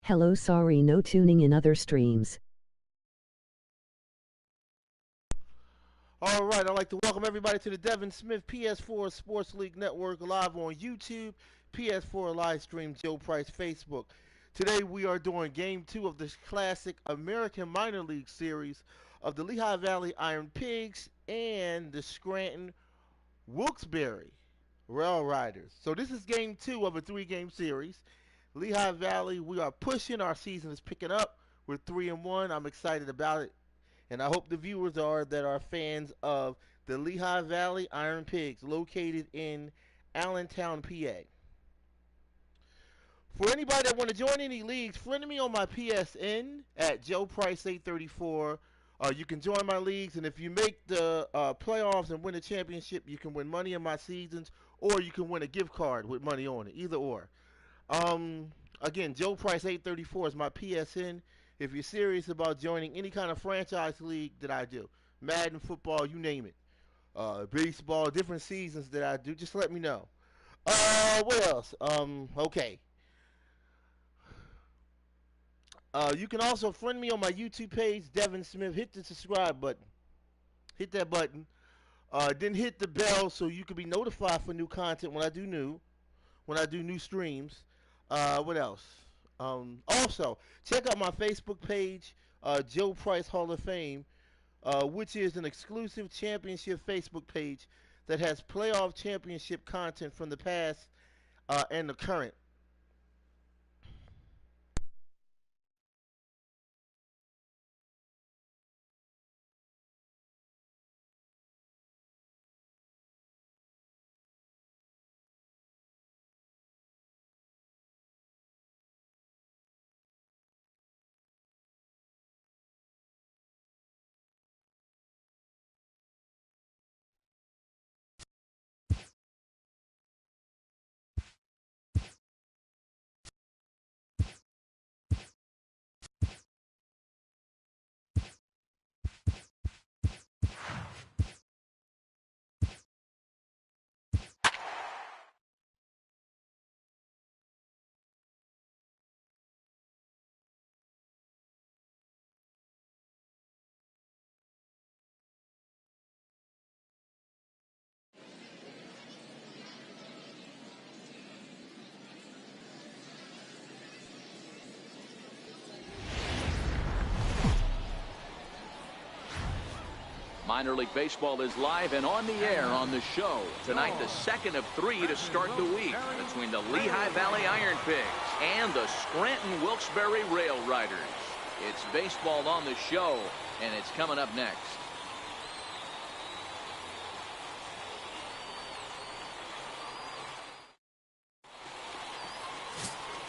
Hello, sorry, no tuning in other streams. All right, I'd like to welcome everybody to the Devin Smith PS4 Sports League Network live on YouTube, PS4 live stream, Joe Price Facebook. Today we are doing Game 2 of this classic American Minor League Series of the Lehigh Valley Iron Pigs and the Scranton Wilkes-Barre Rail Riders. So this is Game 2 of a 3-game series. Lehigh Valley, we are pushing. Our season is picking up. We're 3-1. I'm excited about it. And I hope the viewers are that are fans of the Lehigh Valley Iron Pigs located in Allentown, PA. For anybody that want to join any leagues, friend me on my PSN at JoePrice834. You can join my leagues, and if you make the playoffs and win a championship, you can win money in my seasons, or you can win a gift card with money on it, either or. Again, JoePrice834 is my PSN. If you're serious about joining any kind of franchise league that I do, Madden, football, you name it, baseball, different seasons that I do, just let me know. What else? Okay. You can also friend me on my YouTube page, Devin Smith. Hit the subscribe button. Hit that button. Then hit the bell so you can be notified for new content when I do new streams. What else? Also, check out my Facebook page, Joe Price Hall of Fame, which is an exclusive championship Facebook page that has playoff championship content from the past and the current. Minor League Baseball is live and on the air on the show. Tonight, the second of 3 to start the week between the Lehigh Valley Iron Pigs and the Scranton Wilkes-Barre Rail Riders. It's baseball on the show, and it's coming up next.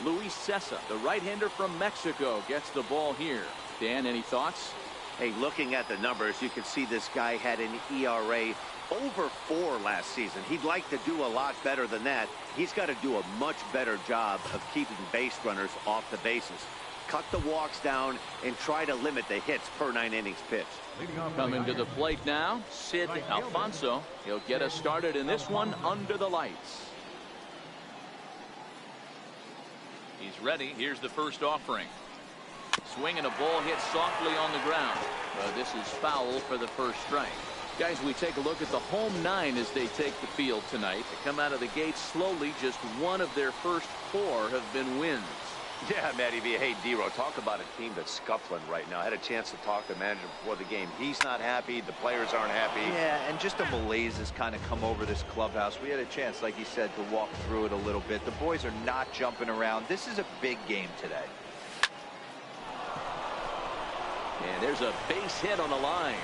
Luis Cessa, the right-hander from Mexico, gets the ball here. Dan, any thoughts? Hey, looking at the numbers, you can see this guy had an ERA over 4 last season. He'd like to do a lot better than that. He's got to do a much better job of keeping base runners off the bases. Cut the walks down and try to limit the hits per 9 innings pitched. Coming to the plate now, Sid Alfonso. He'll get us started in this one under the lights. He's ready. Here's the first offering. Swinging a ball hit softly on the ground. This is foul for the first strike. Guys, we take a look at the home 9 as they take the field tonight. They come out of the gate slowly. Just one of their first 4 have been wins. Yeah, Matty V. Hey, D-Row, talk about a team that's scuffling right now. I had a chance to talk to the manager before the game. He's not happy. The players aren't happy. Yeah, and just a malaise has kind of come over this clubhouse. We had a chance, like you said, to walk through it a little bit. The boys are not jumping around. This is a big game today. And there's a base hit on the line.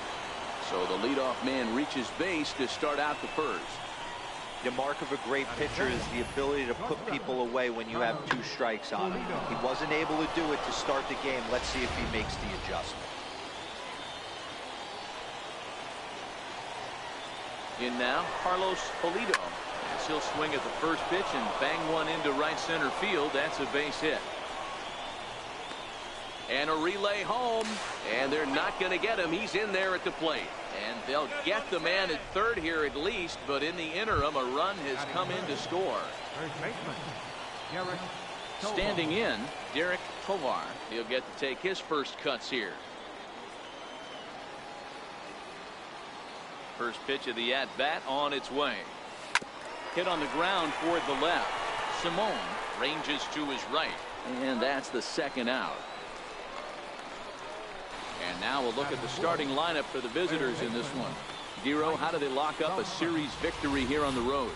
So the leadoff man reaches base to start out the first. The mark of a great pitcher is the ability to put people away when you have 2 strikes on him. He wasn't able to do it to start the game. Let's see if he makes the adjustment. In now, Carlos Pulido. As he'll swing at the first pitch and bang one into right center field. That's a base hit. And a relay home, and they're not going to get him. He's in there at the plate, and they'll get the man at third here at least, but in the interim a run has come in to score. Standing in, Derek Tovar. He'll get to take his first cuts here. First pitch of the at-bat on its way. Hit on the ground toward the left. Simone ranges to his right. And that's the second out. And now we'll look at the starting lineup for the visitors in this one. Dero, how do they lock up a series victory here on the road?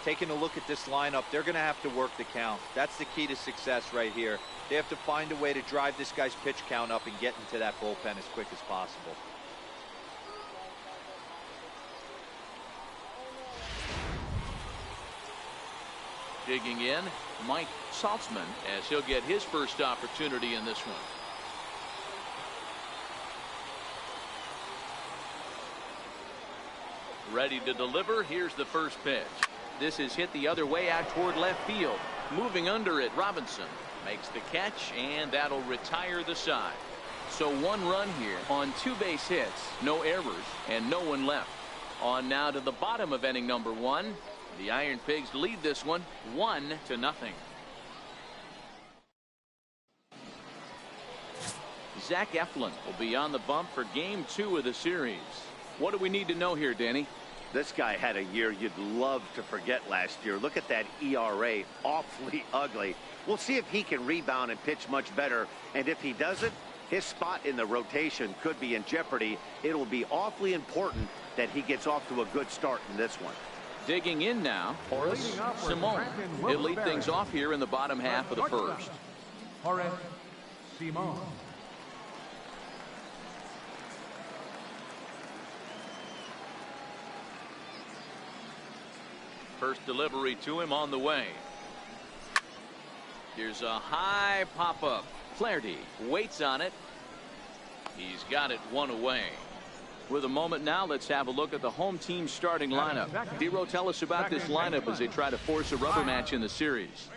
Taking a look at this lineup, they're going to have to work the count. That's the key to success right here. They have to find a way to drive this guy's pitch count up and get into that bullpen as quick as possible. Digging in, Mike Saltzman, as he'll get his first opportunity in this one. Ready to deliver. Here's the first pitch. This is hit the other way out toward left field. Moving under it, Robinson makes the catch, and that'll retire the side. So one run here on 2 base hits, no errors, and no one left. On now to the bottom of inning number 1. The Iron Pigs lead this one 1-0. Zach Eflin will be on the bump for game 2 of the series. What do we need to know here, Danny? This guy had a year you'd love to forget last year. Look at that ERA, awfully ugly. We'll see if he can rebound and pitch much better. And if he doesn't, his spot in the rotation could be in jeopardy. It'll be awfully important that he gets off to a good start in this one. Digging in now, Horace Simone. He'll lead things off here in the bottom half of the first. Horace Simone. First delivery to him on the way. Here's a high pop-up. Flaherty waits on it. He's got it 1 away. With a moment now, let's have a look at the home team starting lineup. Dero, tell us about this lineup as they try to force a rubber match in the series.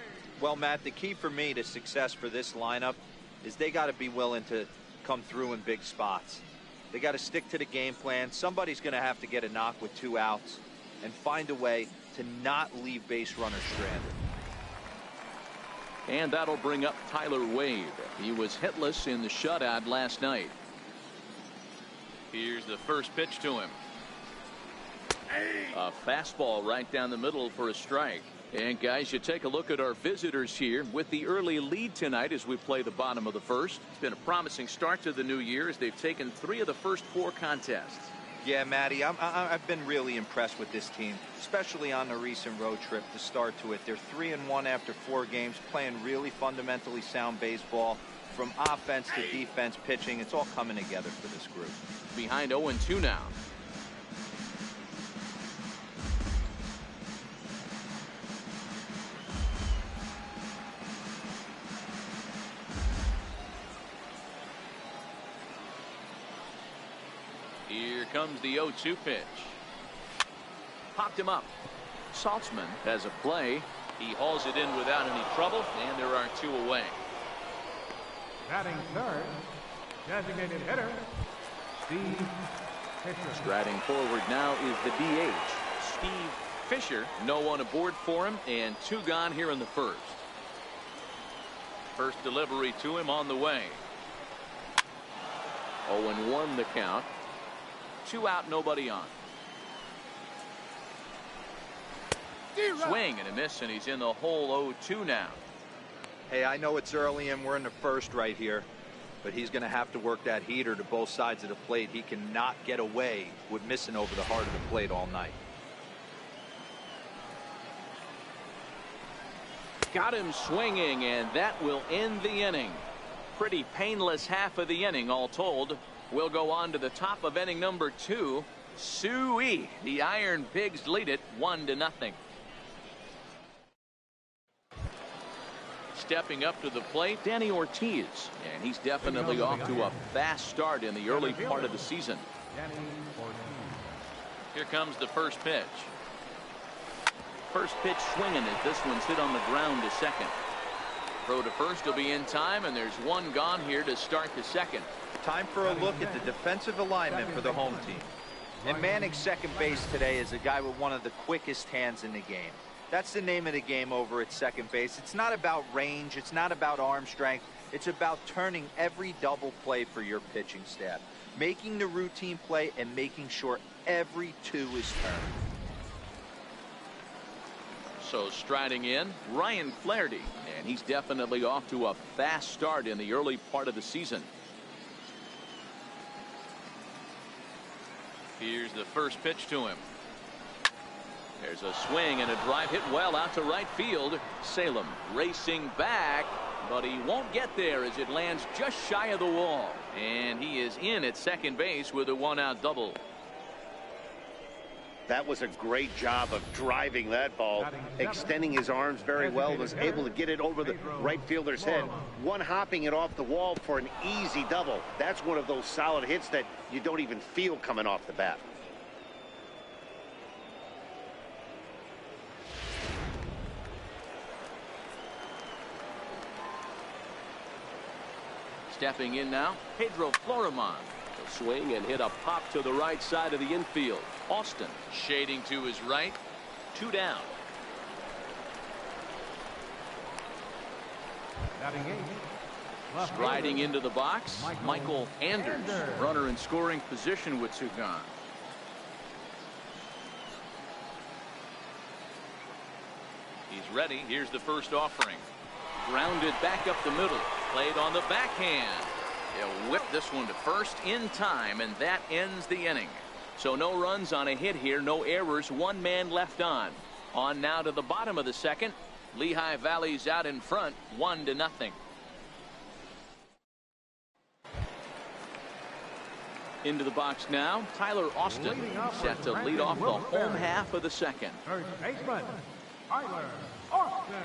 Well, Matt, the key for me to success for this lineup is they got to be willing to come through in big spots. They got to stick to the game plan. Somebody's going to have to get a knock with 2 outs and find a way to not leave base runners stranded. And that'll bring up Tyler Wade. He was hitless in the shutout last night. Here's the first pitch to him. A fastball right down the middle for a strike. And guys, you take a look at our visitors here with the early lead tonight as we play the bottom of the first. It's been a promising start to the new year as they've taken 3 of the first 4 contests. Yeah, Matty, I've been really impressed with this team, especially on the recent road trip to start to it. They're 3-1 after 4 games, playing really fundamentally sound baseball. From offense to defense, pitching, it's all coming together for this group. Behind 0-2 now. Here comes the 0-2 pitch. Popped him up. Saltzman has a play. He hauls it in without any trouble, and there are 2 away. Batting third, designated hitter, Steve Fisher. Striding forward now is the DH, Steve Fisher. No one aboard for him, and 2 gone here in the first. First delivery to him on the way. 0-1 the count. 2 out, nobody on. Swing and a miss, and he's in the hole. 0-2 now. Hey, I know it's early and we're in the first right here, but he's going to have to work that heater to both sides of the plate. He cannot get away with missing over the heart of the plate all night. Got him swinging, and that will end the inning. Pretty painless half of the inning all told. We'll go on to the top of inning number 2. Suey. The Iron Pigs lead it 1-0. Stepping up to the plate, Danny Ortiz, and he's definitely off to a fast start in the early part of the season. Here comes the first pitch. First pitch swinging as this one's hit on the ground to second. Throw to first will be in time, and there's 1 gone here to start the second. Time for a look at the defensive alignment for the home team. And manning second base today is a guy with one of the quickest hands in the game. That's the name of the game over at second base. It's not about range. It's not about arm strength. It's about turning every double play for your pitching staff, making the routine play and making sure every two is turned. So striding in, Ryan Flaherty, and he's definitely off to a fast start in the early part of the season. Here's the first pitch to him. There's a swing and a drive hit well out to right field. Salem racing back, but he won't get there as it lands just shy of the wall. And he is in at second base with a one-out double. That was a great job of driving that ball, extending his arms very well, was able to get it over the right fielder's head, one-hopping it off the wall for an easy double. That's one of those solid hits that you don't even feel coming off the bat. Stepping in now, Pedro Florimon. He'll swing and hit a pop to the right side of the infield. Austin shading to his right. 2 down. Striding into the box, Michael Anders. Runner in scoring position with 2 gone. He's ready. Here's the first offering. Grounded back up the middle. Played on the backhand. They'll whip this one to first in time, and that ends the inning. So no runs on a hit here, no errors, 1 man left on. On now to the bottom of the second. Lehigh Valley's out in front, 1-0. Into the box now, Tyler Austin set to lead off the home half of the second. First baseman, Tyler Austin.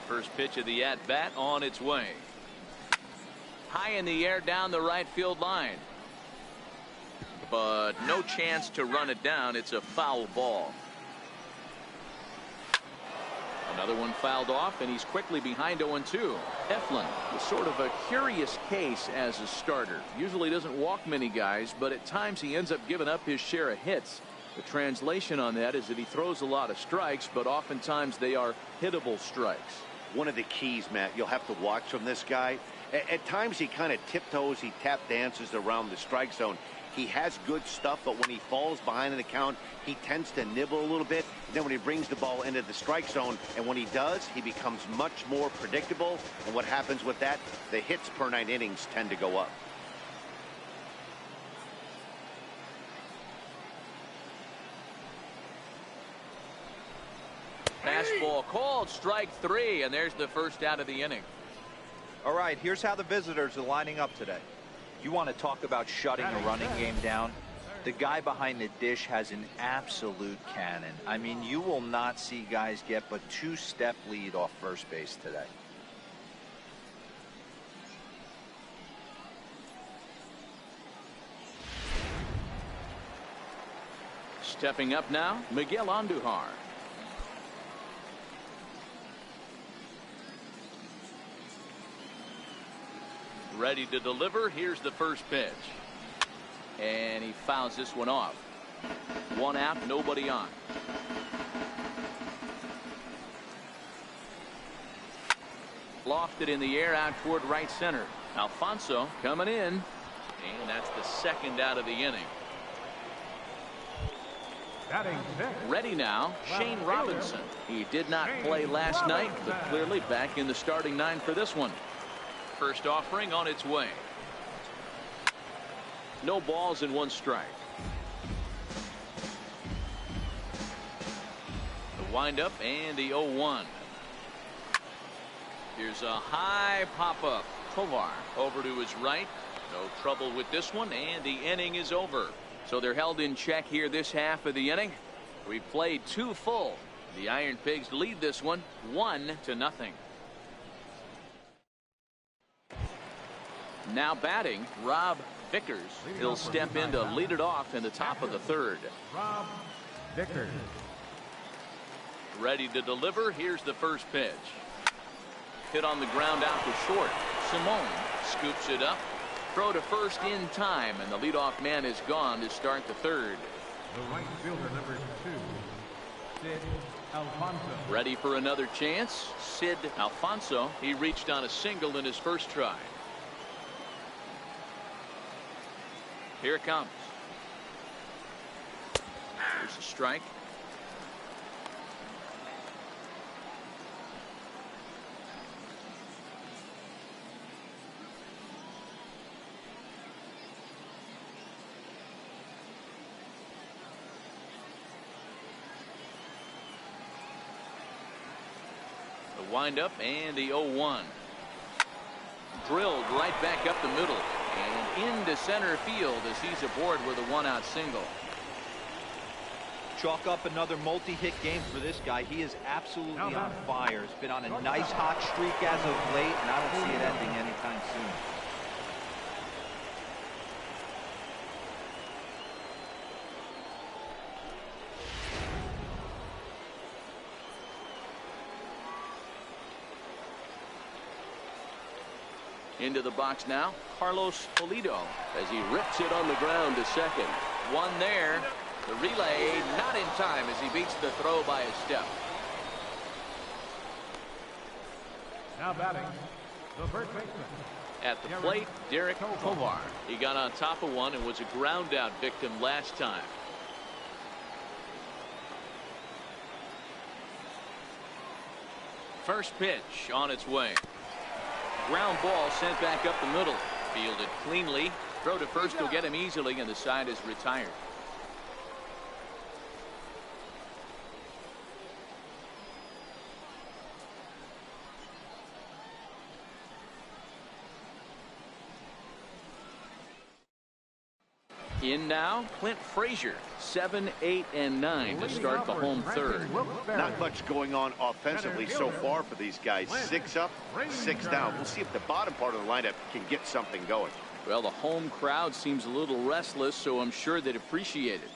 First pitch of the at-bat on its way. High in the air down the right field line. But no chance to run it down. It's a foul ball. Another one fouled off, and he's quickly behind 0-2. Eflin was sort of a curious case as a starter. Usually doesn't walk many guys, but at times he ends up giving up his share of hits. The translation on that is that he throws a lot of strikes, but oftentimes they are hittable strikes. One of the keys, Matt, you'll have to watch from this guy. At times he kind of tiptoes, he tap dances around the strike zone. He has good stuff, but when he falls behind in the count, he tends to nibble a little bit. Then when he brings the ball into the strike zone, and when he does, he becomes much more predictable. And what happens with that? The hits per 9 innings tend to go up. Fastball called, strike 3, and there's the first out of the inning. All right, here's how the visitors are lining up today. You want to talk about shutting a running game down? The guy behind the dish has an absolute cannon. I mean, you will not see guys get but 2-step lead off first base today. Stepping up now, Miguel Andujar. Ready to deliver. Here's the first pitch. And he fouls this one off. 1 out, nobody on. Lofted in the air out toward right center. Alfonso coming in. And that's the second out of the inning. Ready now, Shane Robinson. He did not play last night, but clearly back in the starting 9 for this one. First offering on its way. No balls and 1 strike. The windup and the 0-1. Here's a high pop-up. Tovar over to his right. No trouble with this one, and the inning is over. So they're held in check here this half of the inning. We played 2 full. The Iron Pigs lead this one 1-0. Now batting, Rob Vickers. He'll step in to lead it off in the top of the 3rd. Rob Vickers. Ready to deliver. Here's the first pitch. Hit on the ground out to short. Simone scoops it up. throw to first in time, and the leadoff man is gone to start the third. The right fielder, number 2, Sid Alfonso. Ready for another chance. Sid Alfonso. He reached on a single in his first try. Here it comes. Here's a strike. The windup and the 0-1. Drilled right back up the middle and into center field as he's aboard with a 1-out single. Chalk up another multi-hit game for this guy. He is absolutely on fire. He's been on a nice hot streak as of late, and I don't see it ending anytime soon. Into the box now, Carlos Pulido, as he rips it on the ground to second. One there. The relay not in time as he beats the throw by a step. Now batting, the first baseman. At the plate, Derek Tovar. He got on top of one and was a ground out victim last time. First pitch on its way. Ground ball sent back up the middle. Fielded cleanly. Throw to first will get him easily, and the side is retired. In now, Clint Frazier, 7, 8, and 9 to start the home third. Not much going on offensively so far for these guys. 6 up, 6 down. We'll see if the bottom part of the lineup can get something going. Well, the home crowd seems a little restless, so I'm sure they'd appreciate it.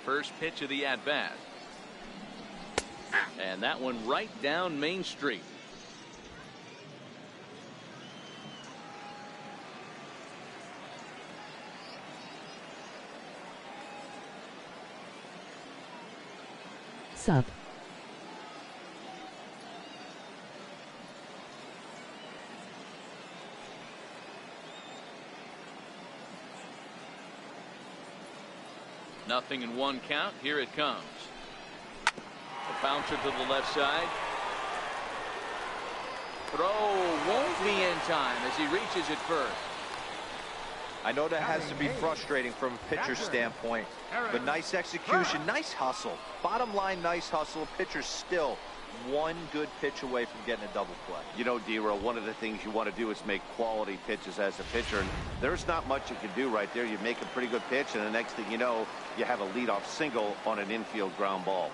First pitch of the at-bat. And that one right down Main Street. Sup. Nothing in one count. Here it comes. A bouncer to the left side. Throw won't be in time as he reaches it first. I know that has to be frustrating from a pitcher's standpoint, but nice execution, nice hustle. Bottom line, nice hustle. Pitcher's still one good pitch away from getting a double play. You know, D-Row, one of the things you want to do is make quality pitches as a pitcher, and there's not much you can do right there. You make a pretty good pitch, and the next thing you know, you have a leadoff single on an infield ground ball.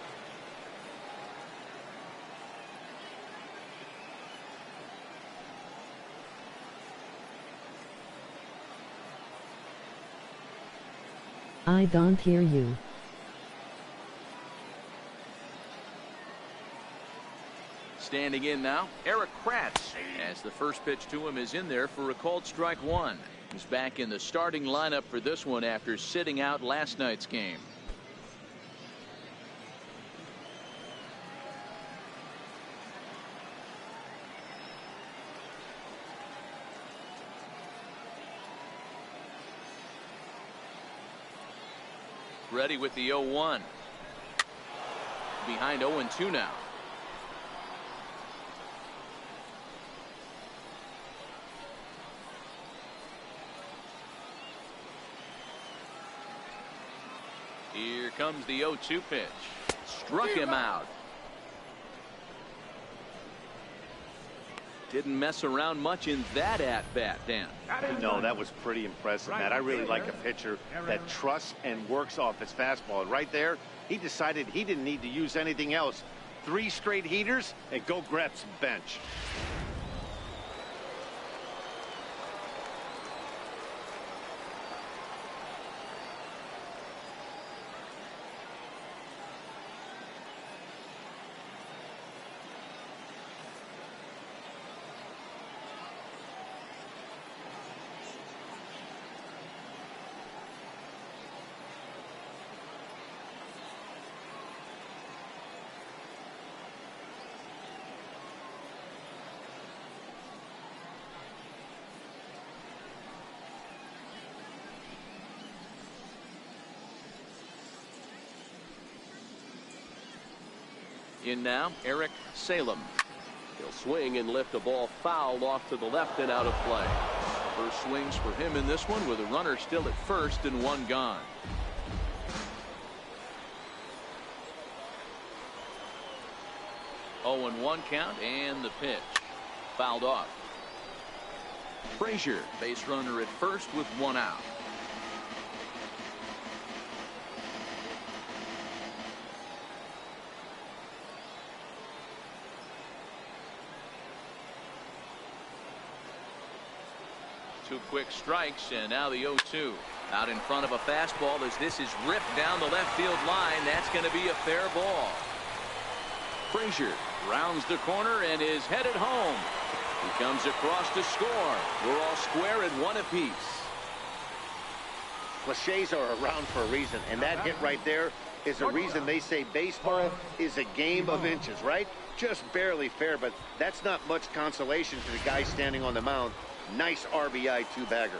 I don't hear you. Standing in now, Eric Kratz, as the first pitch to him is in there for a called strike one. He's back in the starting lineup for this one after sitting out last night's game. Ready with the 0-1. Behind 0-2 now. Here comes the 0-2 pitch. Struck him out. Didn't mess around much in that at-bat, Dan. No, that was pretty impressive, Matt. I really like a pitcher that trusts and works off his fastball. And right there, he decided he didn't need to use anything else. 3 straight heaters and go grab some bench. In now, Eric Salem. He'll swing and lift a ball foul off to the left and out of play. First swings for him in this one with a runner still at first and one gone. Oh, and 1 count, and the pitch fouled off. Frazier, base runner at first with 1 out. Two quick strikes, and now the 0-2. Out in front of a fastball as this is ripped down the left field line. That's going to be a fair ball. Frazier rounds the corner and is headed home. He comes across to score. We're all square at 1 apiece. Cliches are around for a reason, and that hit right there is a reason they say baseball is a game of inches, right? Just barely fair, but that's not much consolation to the guy standing on the mound. Nice RBI two-bagger.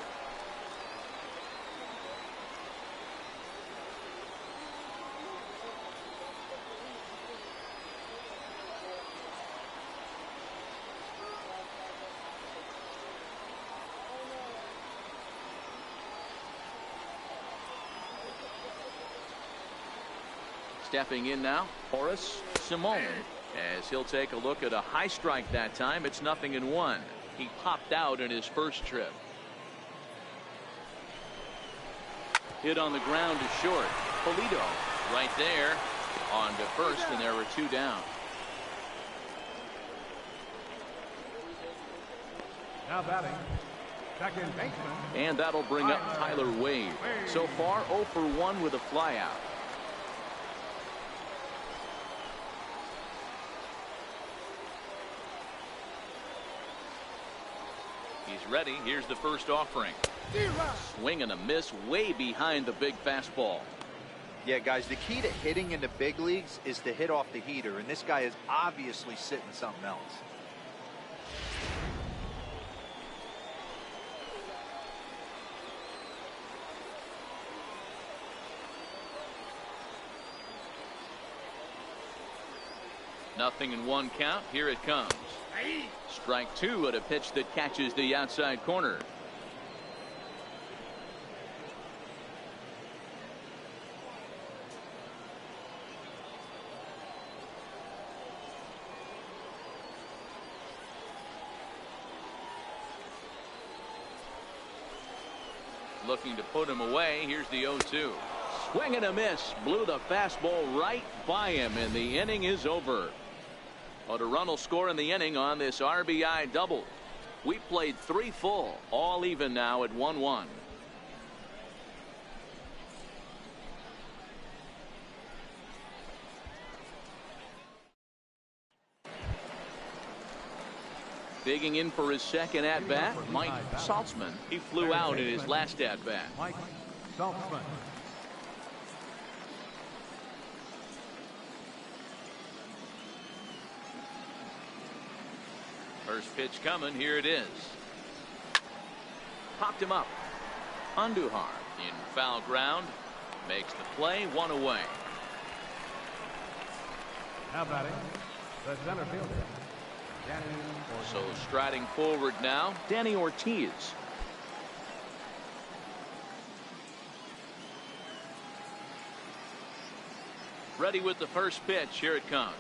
Stepping in now, Horace Simone, as he'll take a look at a high strike that time. It's 0-1. He popped out in his first trip. Hit on the ground to short. Polito right there on to first, and there were 2 down. Now batting, second baseman. And that'll bring up Tyler Wade. So far 0 for 1 with a flyout. He's ready. Here's the first offering. Swing and a miss way behind the big fastball. Yeah, guys, the key to hitting in the big leagues is to hit off the heater, and this guy is obviously sitting something else. Nothing in 1 count. Here it comes. Strike 2 at a pitch that catches the outside corner. Looking to put him away. Here's the 0-2. Swing and a miss. Blew the fastball right by him, and the inning is over. But a run will score in the inning on this RBI double. We played 3 full, all even now at 1-1. Digging in for his second at bat, Mike Saltzman. He flew out in his last at bat. Mike Saltzman. First pitch coming. Here it is. Popped him up. Andujar in foul ground. Makes the play. 1 away. Now batting, the center fielder, Danny Ortiz. So striding forward now, Danny Ortiz. Ready with the first pitch. Here it comes.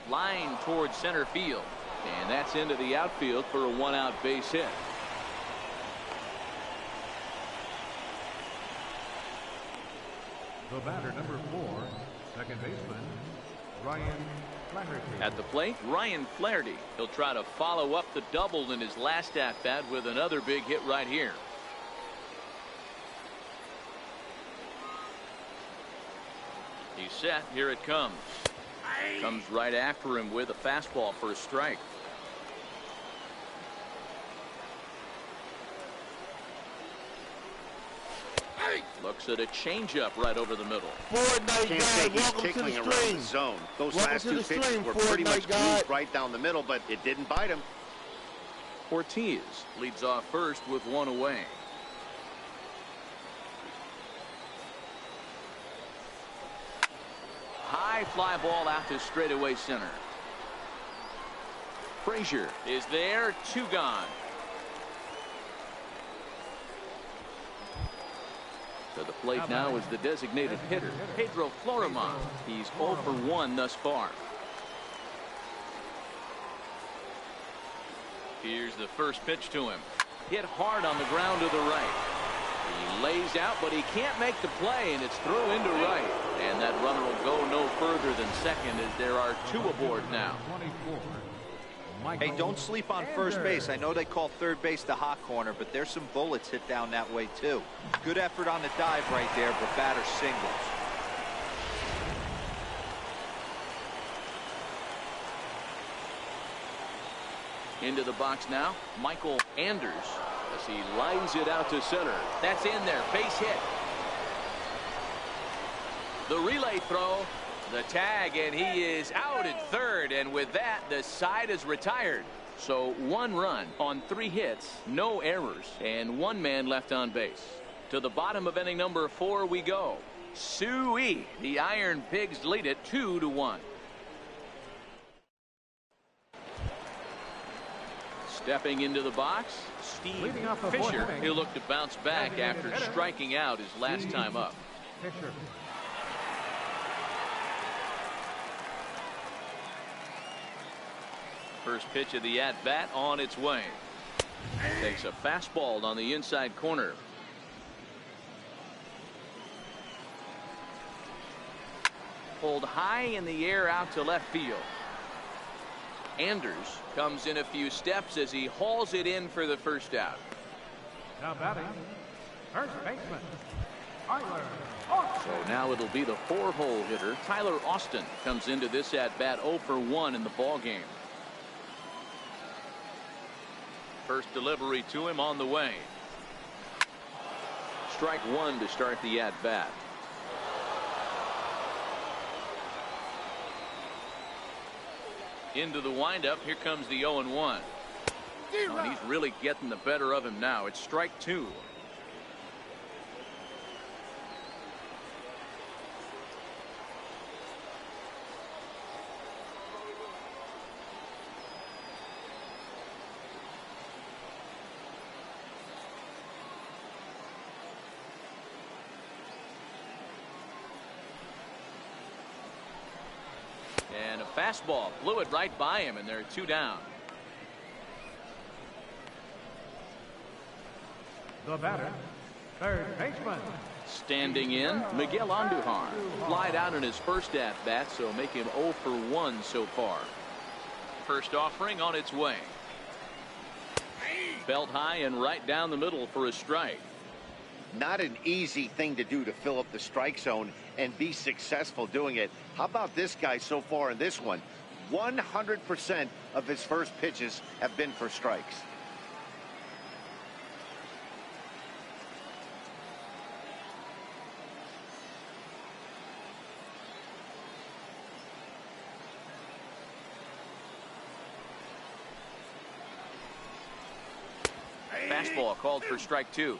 Line towards center field. And that's into the outfield for a 1-out base hit. The batter, number 4, second baseman, Ryan Flaherty. At the plate, Ryan Flaherty. He'll try to follow up the double in his last at bat with another big hit right here. He's set. Here it comes. Comes right after him with a fastball for a strike. Looks at a changeup right over the middle. Fortnite Can't God, say he's welcome to tickling the around stream. the zone. Those Welcome last to 2 the pitches stream, were pretty much Fortnite God. glued right down the middle, but it didn't bite him. Ortiz leads off first with 1 away. High high fly ball out to straightaway center. Frazier is there, 2 gone. To the plate now is the designated hitter, Pedro Florimon. He's 0 for 1 thus far. Here's the first pitch to him. Hit hard on the ground to the right. He lays out, but he can't make the play, and it's through into right. And that runner will go no further than second as there are 2 aboard now. Hey, don't sleep on first base. I know they call third base the hot corner, but there's some bullets hit down that way, too. Good effort on the dive right there, but batter singles. Into the box now, Michael Anders, as he lines it out to center. That's in there, base hit. The relay throw, the tag, and he is out at third, and with that, the side is retired. So 1 run on 3 hits, no errors, and 1 man left on base. To the bottom of inning number 4 we go. Suey, the Iron Pigs lead it 2-1. Stepping into the box, Steve Fisher. He'll look to bounce back after striking out his last time up. First pitch of the at-bat on its way. Takes a fastball on the inside corner. Pulled high in the air out to left field. Anders comes in a few steps as he hauls it in for the first out. Now batting, first baseman, Tyler. So now it'll be the 4-hole hitter, Tyler Austin, comes into this at-bat 0 for 1 in the ball game. First delivery to him on the way. Strike 1 to start the at-bat. Into the windup. Here comes the 0-1. Oh, he's really getting the better of him now. It's strike 2. And a fastball blew it right by him, and there are 2 down. The batter, third baseman. Standing in, Miguel Andujar. Flied out in his first at-bat, so make him 0 for 1 so far. First offering on its way. Belt high and right down the middle for a strike. Not an easy thing to do, to fill up the strike zone and be successful doing it. How about this guy so far in this one? 100% of his first pitches have been for strikes. Fastball called for strike 2.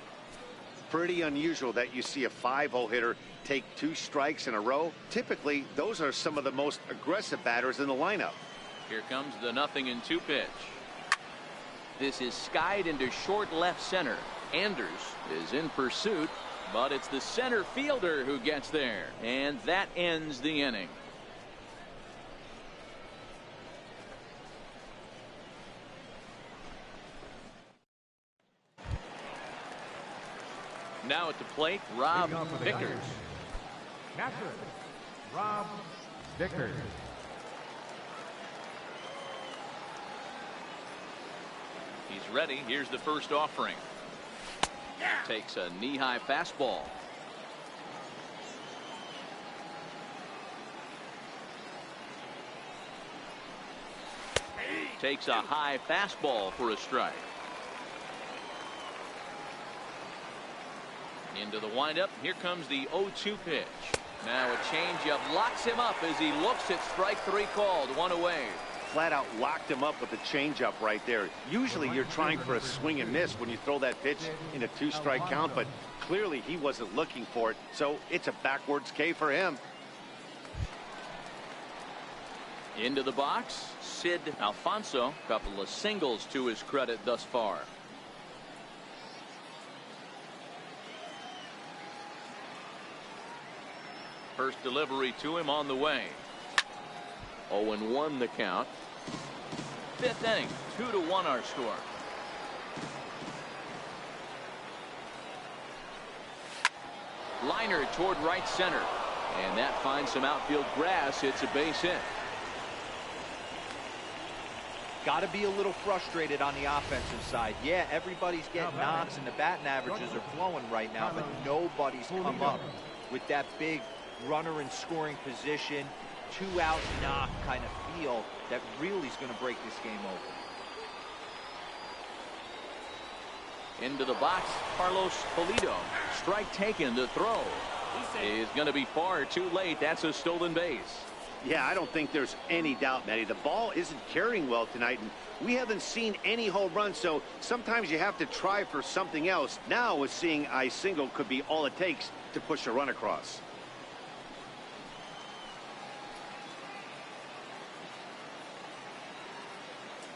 Pretty unusual that you see a 5-hole hitter take 2 strikes in a row. Typically, those are some of the most aggressive batters in the lineup. Here comes the 0-2 pitch. This is skied into short left center. Anders is in pursuit, but it's the center fielder who gets there, and that ends the inning. Now at the plate, Rob Vickers. Catcher, Rob Vickers. He's ready. Here's the first offering. Takes a knee-high fastball. Takes a high fastball for a strike. Into the windup. Here comes the 0-2 pitch. Now a changeup locks him up as he looks at strike 3 called. 1 away. Flat out locked him up with a changeup right there. Usually you're trying for a swing and miss when you throw that pitch in a 2-strike count, but clearly he wasn't looking for it, so it's a backwards K for him. Into the box, Sid Alfonso. Couple of singles to his credit thus far. First delivery to him on the way. 0-1 the count. Fifth inning, 2-1 our score. Liner toward right center, and that finds some outfield grass. It's a base hit. Got to be a little frustrated on the offensive side. Yeah, everybody's getting knocks and the batting averages are flowing right now, but nobody's come up with that big runner in scoring position, 2-out knock kind of feel that really is going to break this game over. Into the box, Carlos Pulido. Strike taken. The throw is going to be far too late. That's a stolen base. Yeah, I don't think there's any doubt, Matty. The ball isn't carrying well tonight, and we haven't seen any home runs, so sometimes you have to try for something else. Now, with seeing a single could be all it takes to push a run across.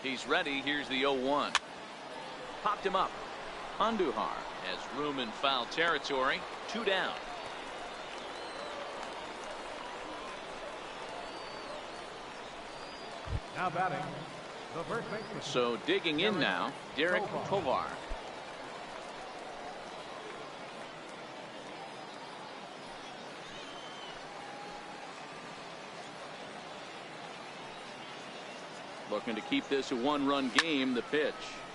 He's ready. Here's the 0-1. Popped him up. Andujar has room in foul territory. 2 down. Now batting, the first baseman. So digging in now, Derek Tovar. Looking to keep this a 1-run game. The pitch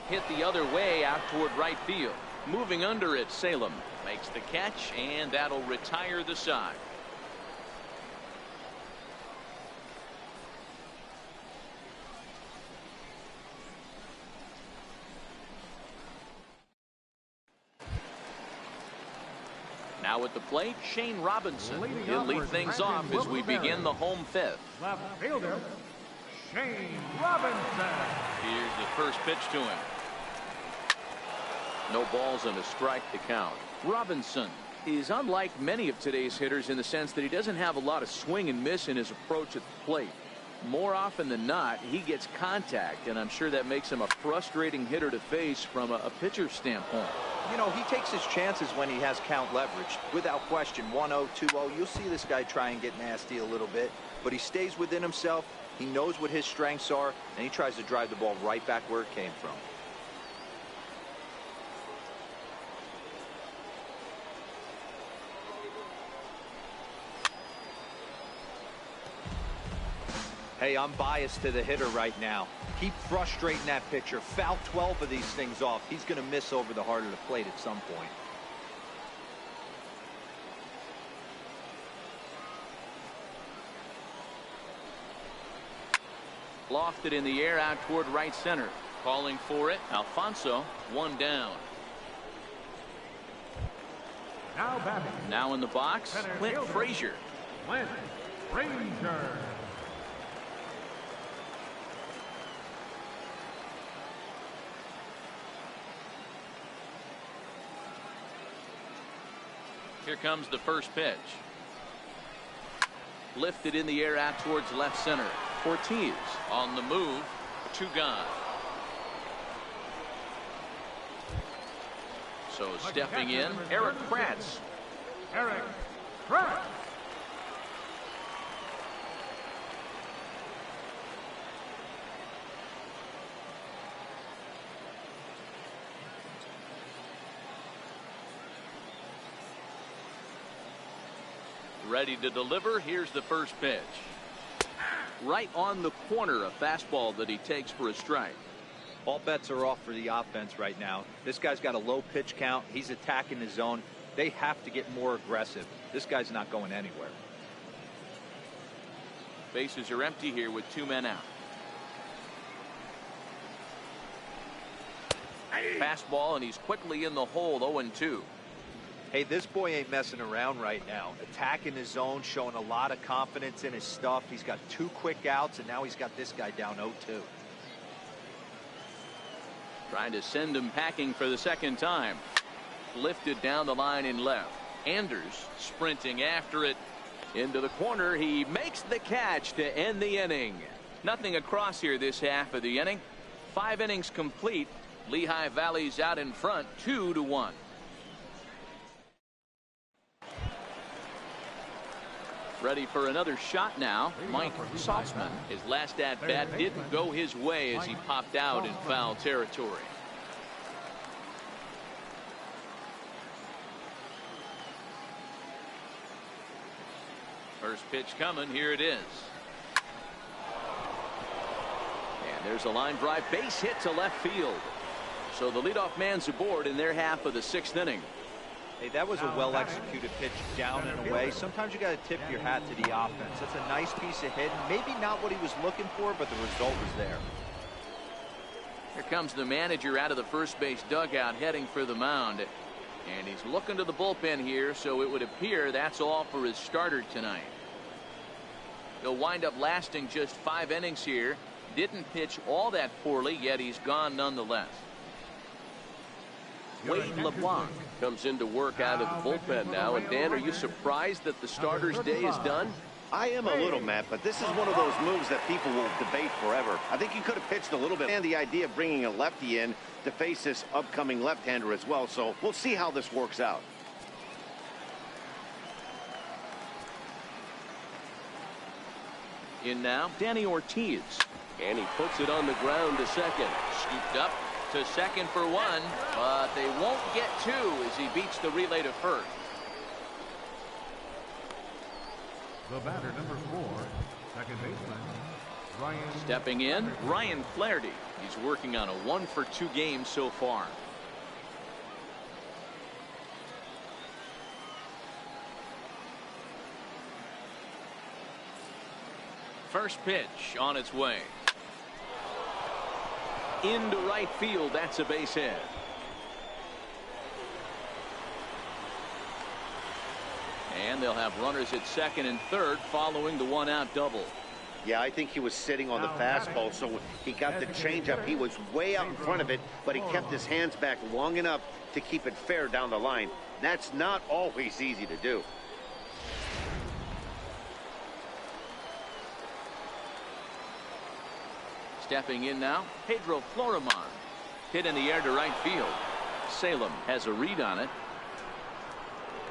hit the other way out toward right field. Moving under it, Salem makes the catch, and that'll retire the side. Now at the plate, Shane Robinson. He'll lead things off as we begin the home fifth. Left fielder, Shane Robinson. Here's the first pitch to him. No balls and a strike to count. Robinson is unlike many of today's hitters in the sense that he doesn't have a lot of swing and miss in his approach at the plate. More often than not, he gets contact, and I'm sure that makes him a frustrating hitter to face from a pitcher's standpoint. You know, he takes his chances when he has count leverage. Without question, 1-0, 2-0, you'll see this guy try and get nasty a little bit, but he stays within himself. He knows what his strengths are, and he tries to drive the ball right back where it came from. Hey, I'm biased to the hitter right now. Keep frustrating that pitcher. Foul 12 of these things off. He's going to miss over the heart of the plate at some point. Lofted in the air out toward right center. Calling for it, Alfonso. 1 down. Now batting. Now in the box, Clint Frazier. Clint Frazier. Here comes the first pitch. Lifted in the air out towards left center. Ortiz on the move. 2 gone. So stepping in, Eric Kratz. Eric Kratz. Ready to deliver. Here's the first pitch. Right on the corner, a fastball that he takes for a strike. All bets are off for the offense right now. This guy's got a low pitch count. He's attacking the zone. They have to get more aggressive. This guy's not going anywhere. Bases are empty here with 2 men out. Fastball, and he's quickly in the hole. 0-2. Hey, this boy ain't messing around right now. Attacking his zone, showing a lot of confidence in his stuff. He's got 2 quick outs, and now he's got this guy down 0-2. Trying to send him packing for the second time. Lifted down the line in left. Anders sprinting after it. Into the corner, he makes the catch to end the inning. Nothing across here this half of the inning. 5 innings complete. Lehigh Valley's out in front 2-1. Ready for another shot now. Mike Saltzman. His last at bat didn't go his way as he popped out in foul territory. First pitch coming. Here it is. And there's a line drive base hit to left field. So the leadoff man's aboard in their half of the 6th inning. Hey, that was a well-executed pitch down and away. Sometimes you got to tip your hat to the offense. That's a nice piece of hitting. Maybe not what he was looking for, but the result was there. Here comes the manager out of the first base dugout heading for the mound. And he's looking to the bullpen here, so it would appear that's all for his starter tonight. He'll wind up lasting just 5 innings here. Didn't pitch all that poorly, yet he's gone nonetheless. Wade LeBlanc comes into work out of the bullpen now. And Dan, are you surprised that the starter's day is done? I am a little, Matt, but this is one of those moves that people will debate forever. I think he could have pitched a little bit, and the idea of bringing a lefty in to face this upcoming left-hander as well. So we'll see how this works out. In now, Danny Ortiz. And he puts it on the ground to second. Scooped up to second for 1, but they won't get 2 as he beats the relay to first. The batter, number 4, second baseman, Ryan. Stepping in, Ryan Flaherty. He's working on a 1-for-2 game so far. First pitch on its way. Into right field. That's a base hit. And they'll have runners at second and third following the 1-out double. Yeah, I think he was sitting on the fastball, so he got the changeup. He was way out in front of it, but he kept his hands back long enough to keep it fair down the line. That's not always easy to do. Stepping in now, Pedro Florimon. Hit in the air to right field. Salem has a read on it.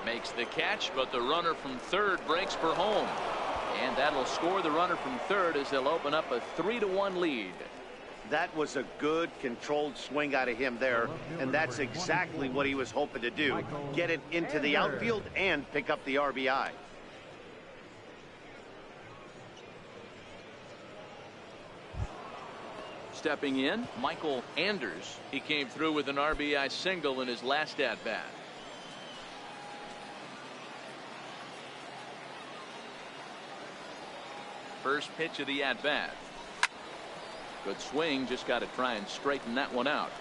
Makes the catch, but the runner from third breaks for home. And that'll score the runner from third as they'll open up a 3-1 lead. That was a good, controlled swing out of him there, and that's exactly what he was hoping to do. Get it into the outfield and pick up the RBI. Stepping in, Michael Anders. He came through with an RBI single in his last at-bat. First pitch of the at-bat. Good swing, just got to try and straighten that one out.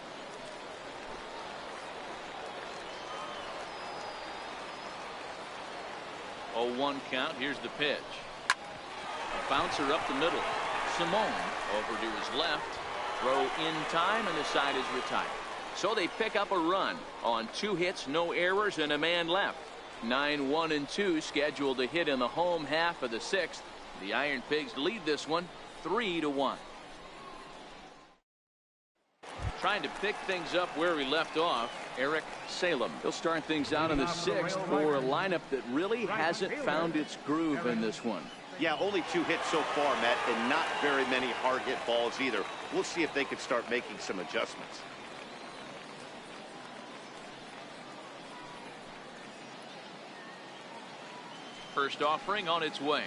Oh, 1 count. Here's the pitch. A bouncer up the middle. Simone over to his left. Throw in time, and the side is retired. So they pick up a run on 2 hits, no errors, and a man left. 9-1-2 scheduled to hit in the home half of the 6th. The Iron Pigs lead this one 3-1. Trying to pick things up where we left off, Eric Salem. He'll start things out in the 6th for a lineup that really hasn't found its groove in this one. Yeah, only 2 hits so far, Matt, and not very many hard hit balls either. We'll see if they can start making some adjustments. First offering on its way.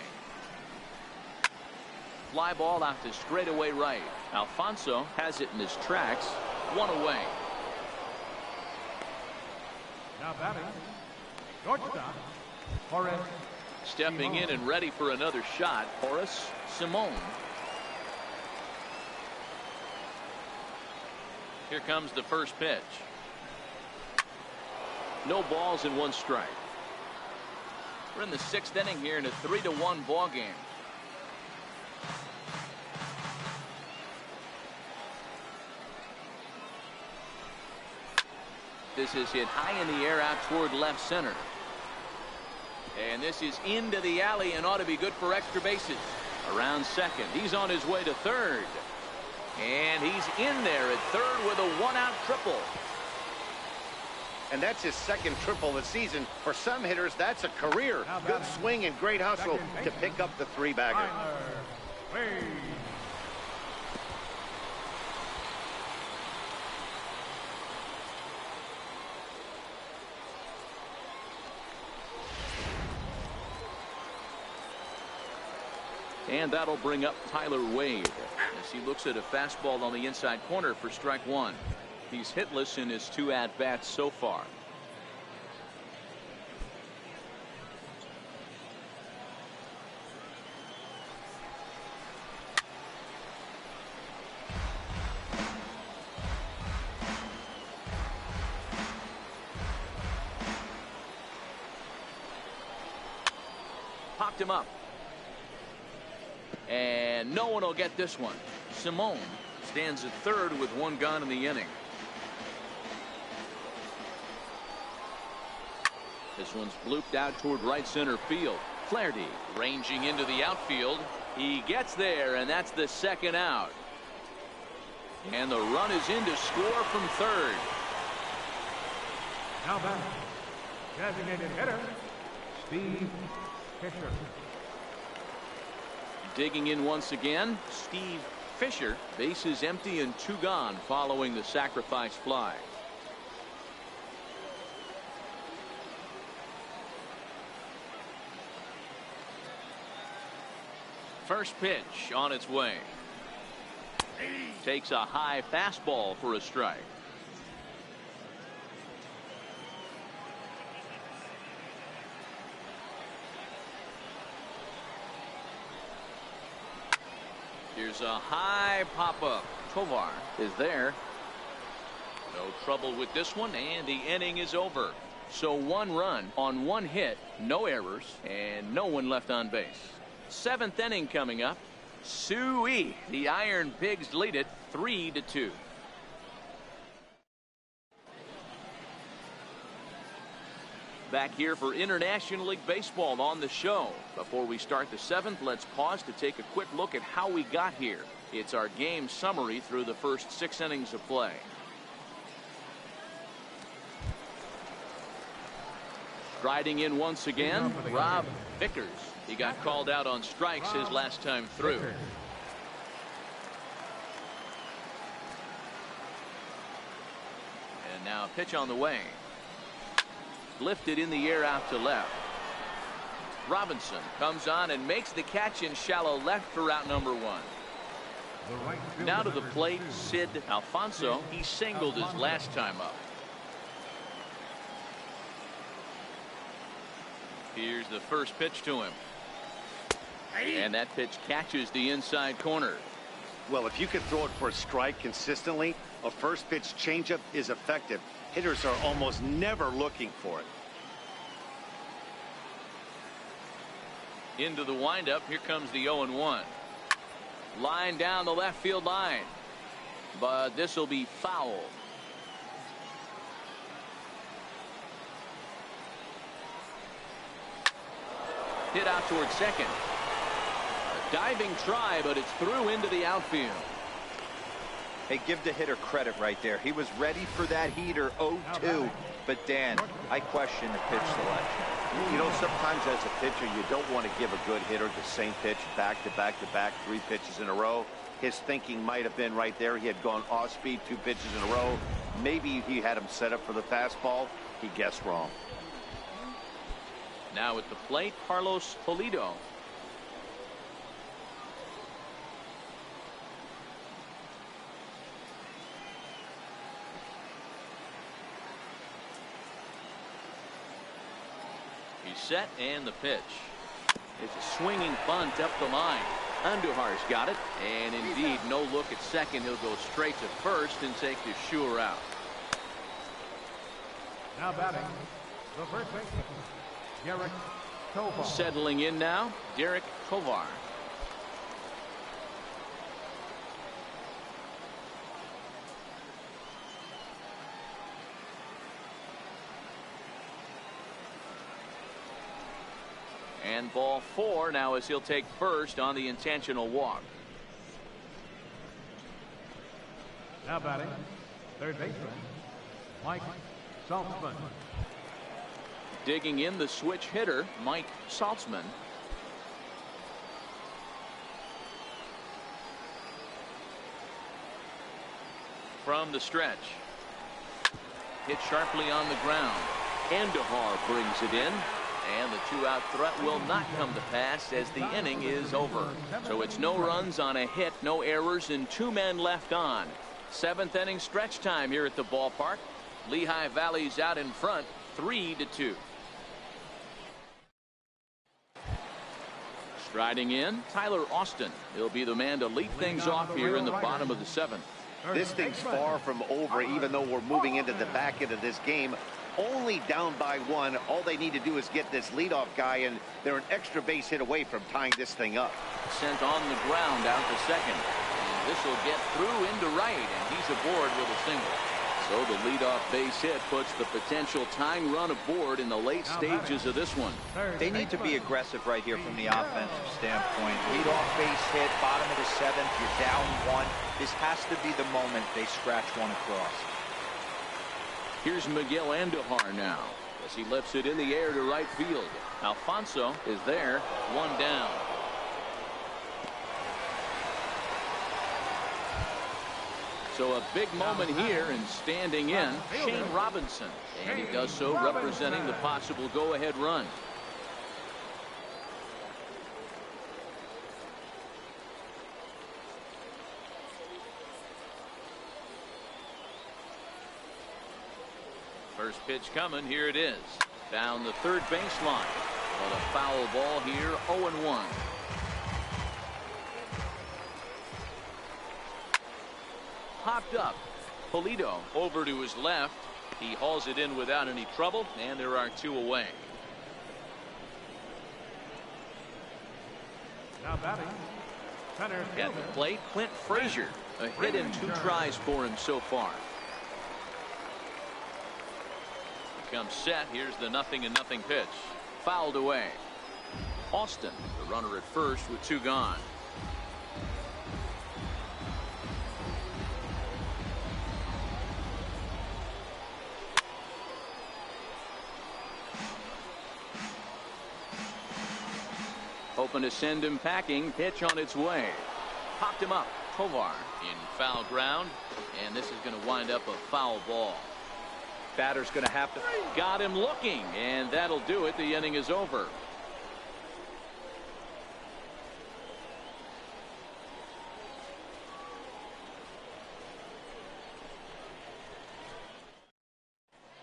Fly ball out to straightaway right. Alfonso has it in his tracks. 1 away. Now batting, shortstop, Horace. Stepping in and ready for another shot, Horace Simone. Here comes the first pitch. No balls and 1 strike. We're in the 6th inning here in a 3-1 ball game. This is hit high in the air out toward left center. And this is into the alley and ought to be good for extra bases. Around second. He's on his way to third. And he's in there at third with a one-out triple. And that's his second triple this season. For some hitters, that's a career. Good swing and great hustle to pick up the three-bagger. And that'll bring up Tyler Wade as he looks at a fastball on the inside corner for strike one. He's hitless in his 2 at-bats so far. Popped him up. And no one will get this one. Simone stands at third with 1 gone in the inning. This one's blooped out toward right center field. Flaherty ranging into the outfield. He gets there, and that's the second out. And the run is in to score from third. Now back, designated hitter, Steve Fisher. Digging in once again, Steve Fisher. Bases empty and 2 gone following the sacrifice fly. First pitch on its way. Takes a high fastball for a strike. Here's a high pop-up. Tovar is there. No trouble with this one, and the inning is over. So 1 run on 1 hit, no errors, and no one left on base. 7th inning coming up. Suey. The Iron Pigs lead it 3-2. Back here for International League Baseball on the show. Before we start the 7th, let's pause to take a quick look at how we got here. It's our game summary through the first 6 innings of play. Striding in once again, Rob Vickers. He got called out on strikes his last time through. And now a pitch on the way. Lifted in the air out to left. Robinson comes on and makes the catch in shallow left for out number 1. Now to the plate, Sid Alfonso. He singled his last time up. Here's the first pitch to him. And that pitch catches the inside corner. Well, if you can throw it for a strike consistently, a first pitch changeup is effective. Hitters are almost never looking for it. Into the windup. Here comes the 0-1. Line down the left field line. But this will be foul. Hit out towards second. A diving try, but it's through into the outfield. Hey, give the hitter credit right there. He was ready for that heater 0-2. But Dan, I question the pitch selection. You know, sometimes as a pitcher, you don't want to give a good hitter the same pitch back to back to back, 3 pitches in a row. His thinking might have been right there. He had gone off speed 2 pitches in a row. Maybe he had him set up for the fastball. He guessed wrong. Now at the plate, Carlos Pulido. He's set, and the pitch. It's a swinging bunt up the line. Andujar's got it, and indeed no look at second. He'll go straight to first and take the sure out. Now batting, the first baseman, Derek Tovar. Settling in now, Derek Tovar. And ball 4 now as he'll take first on the intentional walk. Now batting, third baseman, Mike Saltzman. Digging in the switch hitter, Mike Saltzman. From the stretch. Hit sharply on the ground. Andahar brings it in. And the 2-out threat will not come to pass as the inning is over. So it's no runs on a hit, no errors, and 2 men left on. 7th inning stretch time here at the ballpark. Lehigh Valley's out in front, 3-2. Striding in, Tyler Austin. He'll be the man to lead things off here in the bottom of the 7th. This thing's far from over, even though we're moving into the back end of this game. Only down by 1. All they need to do is get this leadoff guy, and they're an extra base hit away from tying this thing up. Sent on the ground out to second. And this will get through into right, and he's aboard with a single. So the leadoff base hit puts the potential tying run aboard in the late stages of this one. They need to be aggressive right here from the offensive standpoint. Leadoff base hit, bottom of the 7th, you're down 1. This has to be the moment they scratch one across. Here's Miguel Andahar now as he lifts it in the air to right field. Alfonso is there, 1 down. So a big moment here, and standing in, Shane Robinson. And he does so representing the possible go-ahead run. First pitch coming, here it is. Down the third baseline. But a foul ball here, 0-1. Popped up. Polito over to his left. He hauls it in without any trouble, and there are 2 away. Now batting, center At fielder, the plate, Clint Frazier. A hit in 2 tries for him so far. Comes set. Here's the 0-0 pitch. Fouled away. Austin, the runner at first with 2 gone. Hoping to send him packing. Pitch on its way. Popped him up. Tovar in foul ground. And this is going to wind up a foul ball. Batter's going to have to. Got him looking, and that'll do it. The inning is over.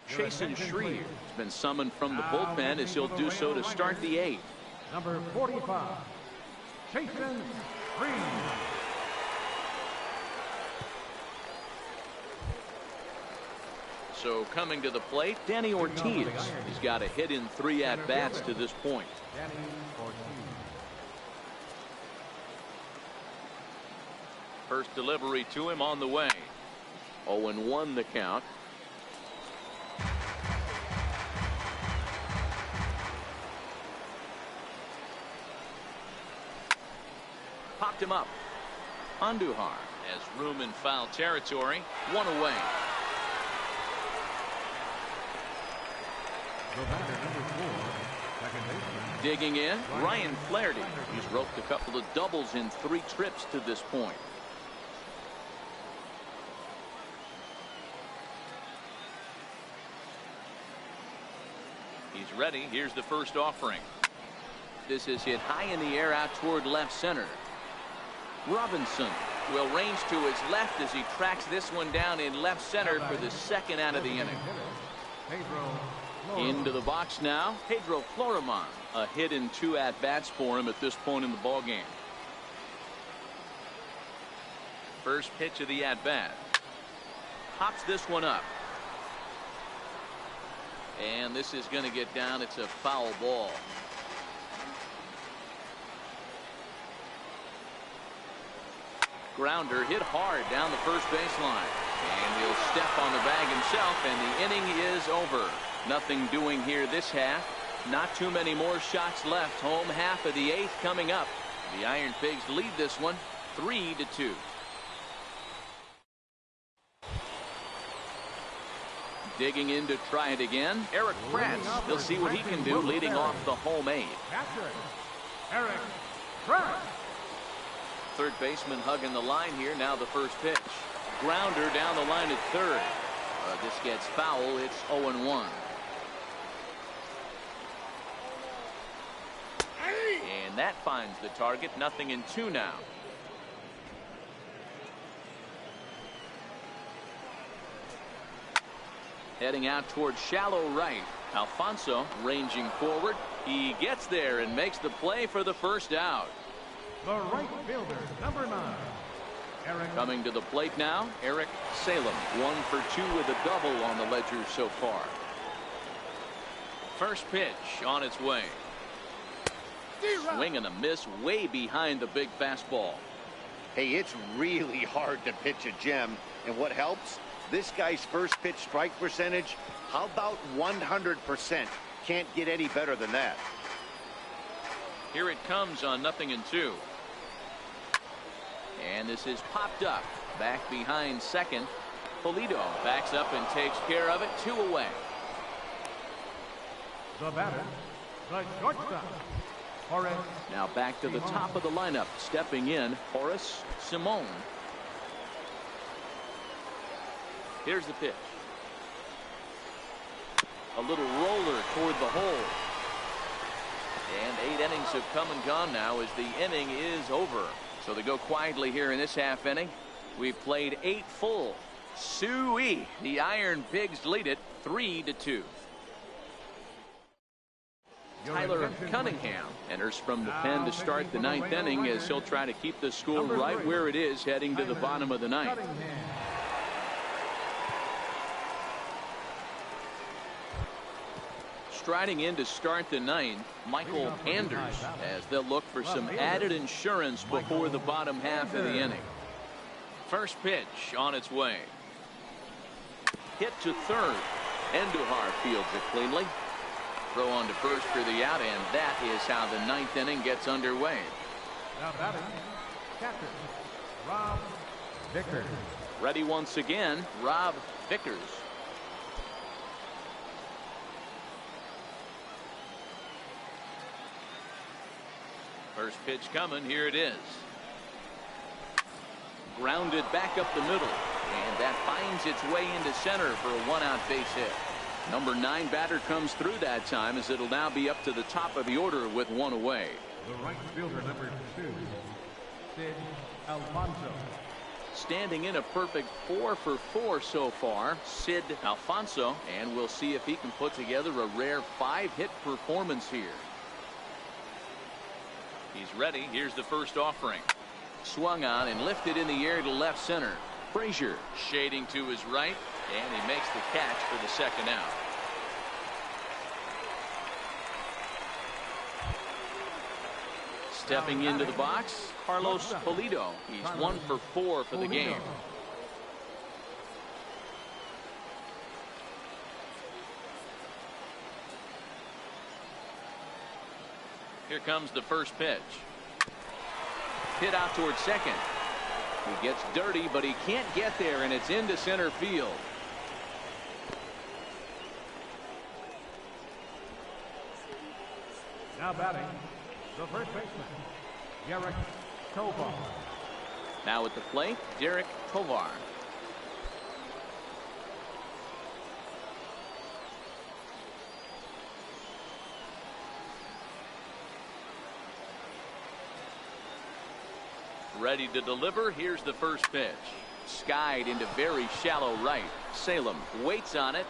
Chasen Shreve has been summoned from the bullpen as he'll do so to start the 8th. number 45, Chasen Shreve. So coming to the plate, Danny Ortiz. He's got a hit in 3 at-bats to this point. Danny Ortiz. First delivery to him on the way. 0-1 the count. Popped him up. Andujar has room in foul territory. 1 away. The batter, number 4, second baseman, Digging in, Ryan Flaherty. He's roped a couple of doubles in 3 trips to this point. He's ready. Here's the first offering. This is hit high in the air out toward left center. Robinson will range to his left as he tracks this one down in left center for the 2nd out of the inning. Into the box now, Pedro Florimon. A hit in 2 at-bats for him at this point in the ballgame. First pitch of the at-bat. Pops this one up. And this is going to get down. It's a foul ball. Grounder hit hard down the first baseline. And he'll step on the bag himself, and the inning is over. Nothing doing here this half. Not too many more shots left. Home half of the 8th coming up. The Iron Pigs lead this one 3-2. Digging in to try it again. Eric Kratz. He'll see what he can do leading off the home 8. Eric Kratz. Third baseman hugging the line here. Now the first pitch. Grounder down the line at third. This gets foul. It's 0-1. And that finds the target. 0-2 now. Heading out towards shallow right. Alfonso ranging forward. He gets there and makes the play for the first out. The right fielder, number 9. Eric. Coming to the plate now, Eric Salem. 1 for 2 with a double on the ledger so far. First pitch on its way. Swing and a miss way behind the big fastball. Hey, it's really hard to pitch a gem. And what helps? This guy's first pitch strike percentage, how about 100%? Can't get any better than that. Here it comes on 0-2. And this is popped up. Back behind second. Polito backs up and takes care of it. 2 away. The batter, the shortstop, Horace. Now back to the top of the lineup. Stepping in, Horace Simone. Here's the pitch. A little roller toward the hole. And 8 innings have come and gone now as the inning is over. So they go quietly here in this half inning. We've played 8 full. Suey. The Iron Pigs lead it 3-2. Tyler Cunningham enters from the pen to start the 9th inning as he'll try to keep the score right where it is heading to the bottom of the 9th. Striding in to start the 9th, Michael Anders, as they'll look for some added insurance before the bottom half of the inning. First pitch on its way. Hit to third. Endujar fields it cleanly. Throw on to first for the out, and that is how the 9th inning gets underway. Now batting, captain Rob Vickers. Ready once again, Rob Vickers. First pitch coming. Here it is. Grounded back up the middle, and that finds its way into center for a 1-out base hit. Number 9 batter comes through that time as it'll now be up to the top of the order with 1 away. The right fielder, number 2, Sid Alfonso. Standing in a perfect 4 for 4 so far, Sid Alfonso, and we'll see if he can put together a rare 5-hit performance here. He's ready. Here's the first offering. Swung on and lifted in the air to left center. Frazier shading to his right, and he makes the catch for the second out. Stepping into the box, Carlos Polito. He's 1 for 4 for the game. Here comes the first pitch. Hit out towards second. He gets dirty, but he can't get there, and it's into center field. Now batting, the first baseman, Derek Tovar. Now at the plate, Derek Tovar. Ready to deliver. Here's the first pitch. Skied into very shallow right. Salem waits on it,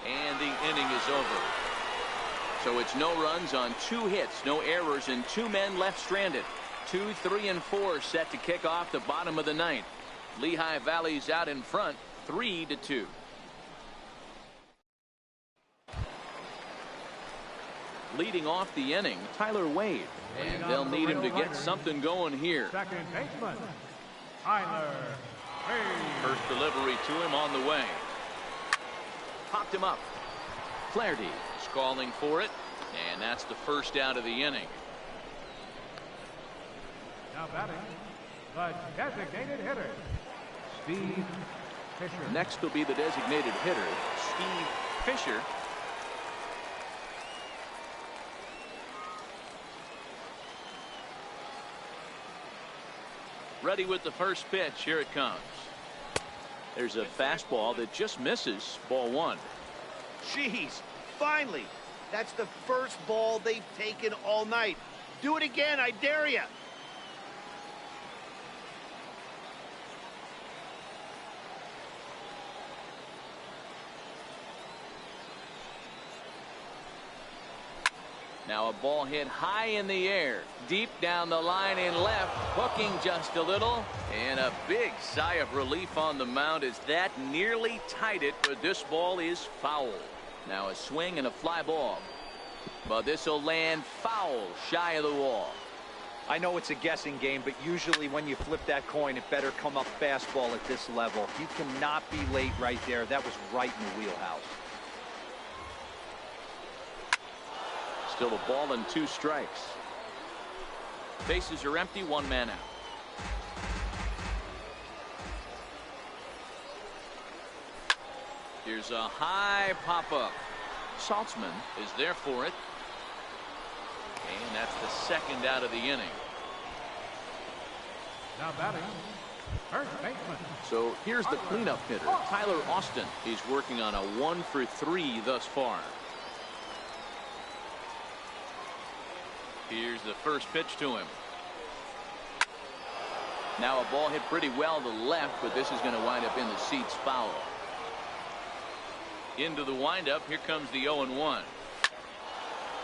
and the inning is over. So it's no runs on 2 hits, no errors, and 2 men left stranded. 2, 3, and 4 set to kick off the bottom of the 9th. Lehigh Valley's out in front, 3-2. Leading off the inning, Tyler Wade, and they'll need him to get something going here. Second baseman, Tyler Wade. First delivery to him on the way. Popped him up. Flaherty calling for it, and that's the first out of the inning. Now batting, the designated hitter, Steve Fisher. Next will be the designated hitter, Steve Fisher. Ready with the first pitch. Here it comes. There's a fastball that just misses. Ball one. Jeez, finally. That's the first ball they've taken all night. Do it again, I dare you. Now a ball hit high in the air, deep down the line in left, hooking just a little, and a big sigh of relief on the mound as that nearly tied it, but this ball is foul. Now a swing and a fly ball, but this will land foul, shy of the wall. I know it's a guessing game, but usually when you flip that coin, it better come up fastball at this level. You cannot be late right there. That was right in the wheelhouse. Still a ball and 2 strikes. Bases are empty, 1 man out. Here's a high pop-up. Saltzman is there for it. And that's the second out of the inning. Now batting, first baseman. So here's the cleanup hitter, Tyler Austin. He's working on a 1 for 3 thus far. Here's the first pitch to him. Now a ball hit pretty well to left, but this is going to wind up in the seats, foul. Into the windup, here comes the 0-1.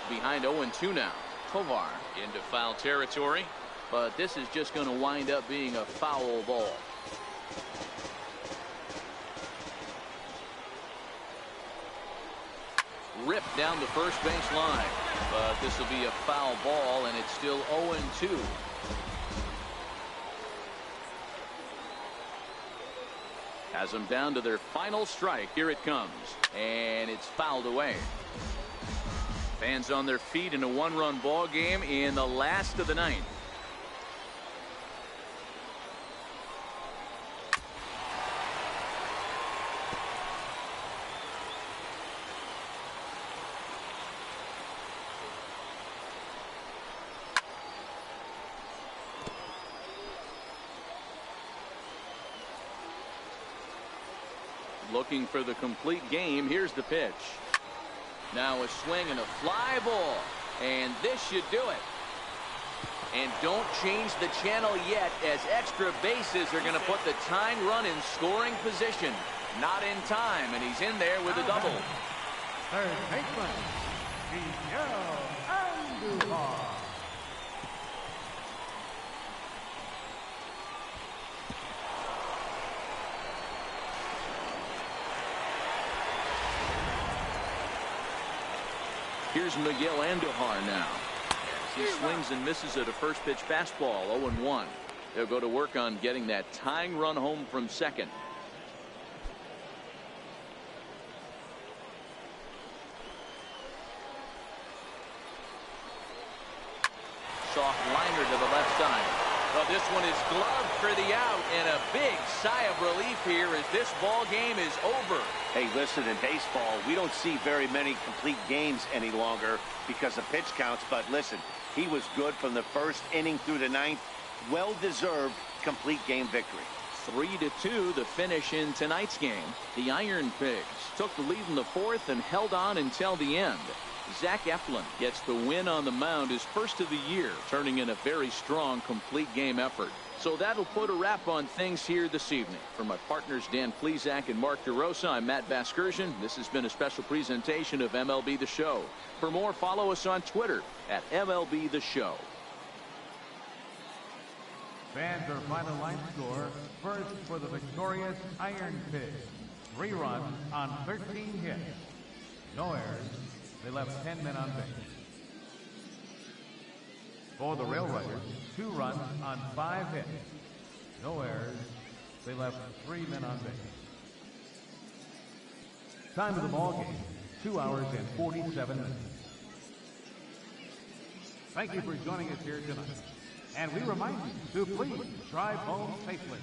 Behind 0-2 now. Tovar into foul territory, but this is just going to wind up being a foul ball. Ripped down the first base line, but this will be a foul ball, and it's still 0-2. Has them down to their final strike. Here it comes, and it's fouled away. Fans on their feet in a 1-run ball game in the last of the ninth. Looking for the complete game. Here's the pitch. Now a swing and a fly ball, and this should do it. And don't change the channel yet, as extra bases are going to put the tying run in scoring position. Not in time, and he's in there with a double. Third baseman, Miguel Andujar. Here's Miguel Andujar now. He swings and misses at a first pitch fastball, 0-1. They'll go to work on getting that tying run home from second. Soft liner to the left side. Well, this one is gloved for the out, and a big sigh of relief here as this ball game is over. Hey, listen, in baseball, we don't see very many complete games any longer because of pitch counts. But listen, he was good from the first inning through the ninth. Well-deserved complete game victory. 3-2 the finish in tonight's game. The Iron Pigs took the lead in the fourth and held on until the end. Zach Eflin gets the win on the mound, his first of the year, turning in a very strong complete game effort. So that'll put a wrap on things here this evening. For my partners Dan Plesac and Mark DeRosa, I'm Matt Vasgersian. This has been a special presentation of MLB The Show. For more, follow us on Twitter at MLB The Show. Fans, our final line score. First for the victorious Iron Pigs. 3 runs on 13 hits. No errors. They left 10 men on base. For the Rail Riders, 2 runs on 5 hits. No errors. They left 3 men on base. Time of the ball game, 2 hours and 47 minutes. Thank you for joining us here tonight. And we remind you to please drive home safely.